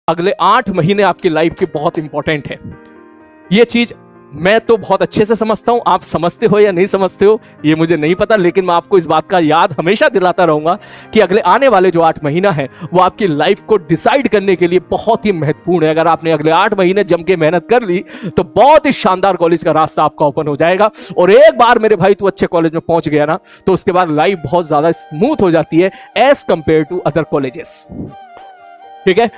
अगले 8 महीने आपकी लाइफ के बहुत इंपॉर्टेंट है। ये चीज मैं तो बहुत अच्छे से समझता हूं, आप समझते हो या नहीं समझते हो ये मुझे नहीं पता, लेकिन मैं आपको इस बात का याद हमेशा दिलाता रहूंगा कि अगले आने वाले जो 8 महीना है वो आपकी लाइफ को डिसाइड करने के लिए बहुत ही महत्वपूर्ण है। अगर आपने अगले 8 महीने जम के मेहनत कर ली तो बहुत ही शानदार कॉलेज का रास्ता आपका ओपन हो जाएगा। और एक बार मेरे भाई तू अच्छे कॉलेज में पहुंच गया ना, तो उसके बाद लाइफ बहुत ज्यादा स्मूथ हो जाती है as compare to other colleges. ठीक है,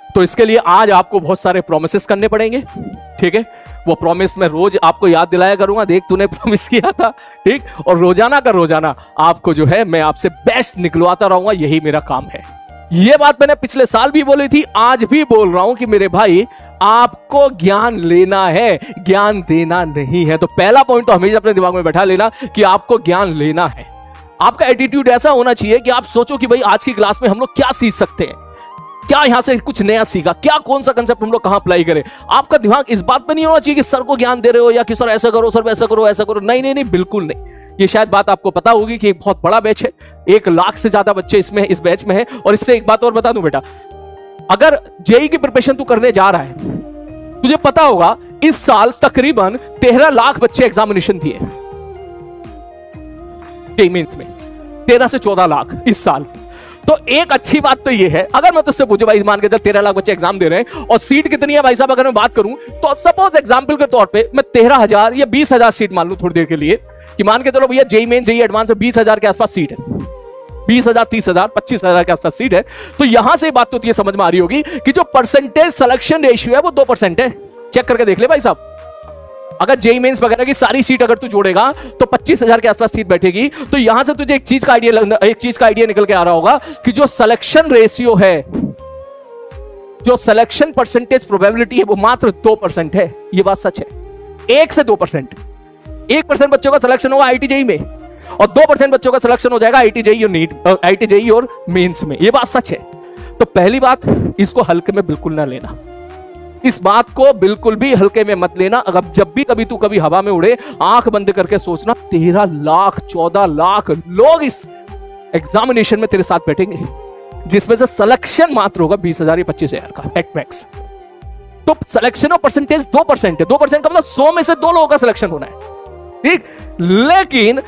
तो इसके लिए आज आपको बहुत सारे प्रोमिसेस करने पड़ेंगे। ठीक है, वो प्रॉमिस मैं रोज आपको याद दिलाया करूंगा, देख तूने प्रॉमिस किया था, ठीक, और रोजाना का रोजाना आपको जो है मैं आपसे बेस्ट निकलवाता रहूंगा, यही मेरा काम है। ये बात मैंने पिछले साल भी बोली थी, आज भी बोल रहा हूं कि मेरे भाई आपको ज्ञान लेना है, ज्ञान देना नहीं है। तो पहला पॉइंट तो हमेशा अपने दिमाग में बैठा लेना कि आपको ज्ञान लेना है। आपका एटीट्यूड ऐसा होना चाहिए कि आप सोचो कि भाई आज की क्लास में हम लोग क्या सीख सकते हैं, क्या यहां से कुछ नया सीखा, क्या कौन सा कंसेप्ट हम लोग कहां अप्लाई करें। आपका दिमाग इस बात पे नहीं होना चाहिए कि सर को ज्ञान दे रहे हो या कि सर ऐसा करो, सर वैसा करो, ऐसा करो। नहीं नहीं नहीं, बिल्कुल नहीं। ये शायद बात आपको पता होगी कि एक बहुत बड़ा बैच है, 1 लाख से ज्यादा बच्चे इसमें इस बैच में है। और इससे एक बात और बता दूं बेटा, अगर जेई की प्रिपरेशन तू करने जा रहा है, तुझे पता होगा इस साल तकरीबन 13 लाख बच्चे एग्जामिनेशन दिए जेईई मेंस में, 13 से 14 लाख इस साल। तो एक अच्छी बात तो ये है, अगर मैं तुझसे पूछूं भाई मान के चल 13 लाख बच्चे एग्जाम दे रहे हैं और सीट कितनी है भाई साहब, अगर मैं बात करूं तो सपोज एग्जांपल के तौर पे मैं 13,000 या 20,000 सीट मान लूं थोड़ी देर के लिए, कि मान के चलो भैया जेईई मेन जेईई एडवांस में 20,000 के आसपास सीट है, 20,000 30,000 25,000 के आसपास सीट है। तो यहां से बात तो ये समझ में आ रही होगी कि जो परसेंटेज सिलेक्शन रेशियो है वो 2% है। चेक करके देख ले भाई साहब, अगर जेईई मेंस वगैरह की सारी सीट अगर तू जोड़ेगा तो 25,000 के आसपास सीट बैठेगी। तो यहां से तुझे एक चीज का आइडिया निकल के आ रहा होगा कि जो सिलेक्शन रेशियो है, जो सिलेक्शन परसेंटेज प्रोबेबिलिटी है वो मात्र 2% है। ये बात सच है, 1 से 2%। 1% बच्चों का सिलेक्शन होगा आईटी जेईई में और 2% बच्चों का सिलेक्शन हो जाएगा आईटी जेईई और नीट, आईटी जेईई और मेंस में। ये बात सच है। तो पहली बात, इसको हल्के में बिल्कुल ना लेना, इस बात को बिल्कुल भी हल्के में मत लेना। अगर जब भी कभी तू कभी हवा में उड़े, आंख बंद करके सोचना 13 लाख 14 लाख लोग इस एग्जामिनेशन में तेरे साथ बैठेंगे, जिसमें से सिलेक्शन मात्र होगा 20,000 या 25,000 का एट मैक्स। तो सिलेक्शन और परसेंटेज 2% है। 2% का मतलब 100 में से 2 लोगों का सिलेक्शन होना है, ठीक। लेकिन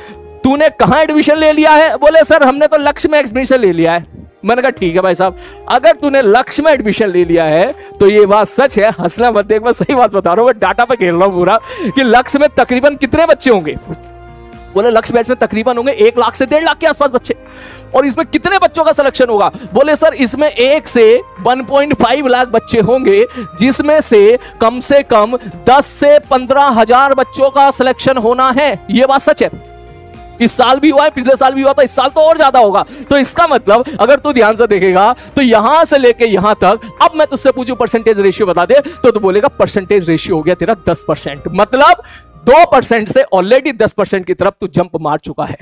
तूने कहां एडमिशन ले लिया है, बोले सर हमने तो लक्ष्य में एडमिशन ले लिया है। मैंने कहा ठीक है भाई साहब, अगर तूने लक्ष्य में एडमिशन ले लिया है तो ये बात सच है, हंसना मत, देख मैं सही बात बता रहा हूं, डाटा पे खेल रहा हूं पूरा, कि लक्ष्य में तकरीबन कितने बच्चे होंगे। बोले लक्ष्य बैच में तकरीबन होंगे 1 लाख से 1.5 लाख के आसपास बच्चे। और इसमें कितने बच्चों का सिलेक्शन होगा, बोले सर इसमें 1 से 1.5 लाख बच्चे होंगे, जिसमें से कम 10 से 15,000 बच्चों का सिलेक्शन होना है। यह बात सच है। इस साल भी हुआ है, पिछले साल भी हुआ था, इस साल तो और ज्यादा होगा। तो इसका मतलब अगर तू ध्यान से देखेगा तो यहां से लेके यहां तक, अब मैं तुझसे पूछूं परसेंटेज रेशियो बता दे, तो तू बोलेगा परसेंटेज रेशियो हो गया तेरा 10%। मतलब 2% से ऑलरेडी 10% की तरफ तू जंप मार चुका है।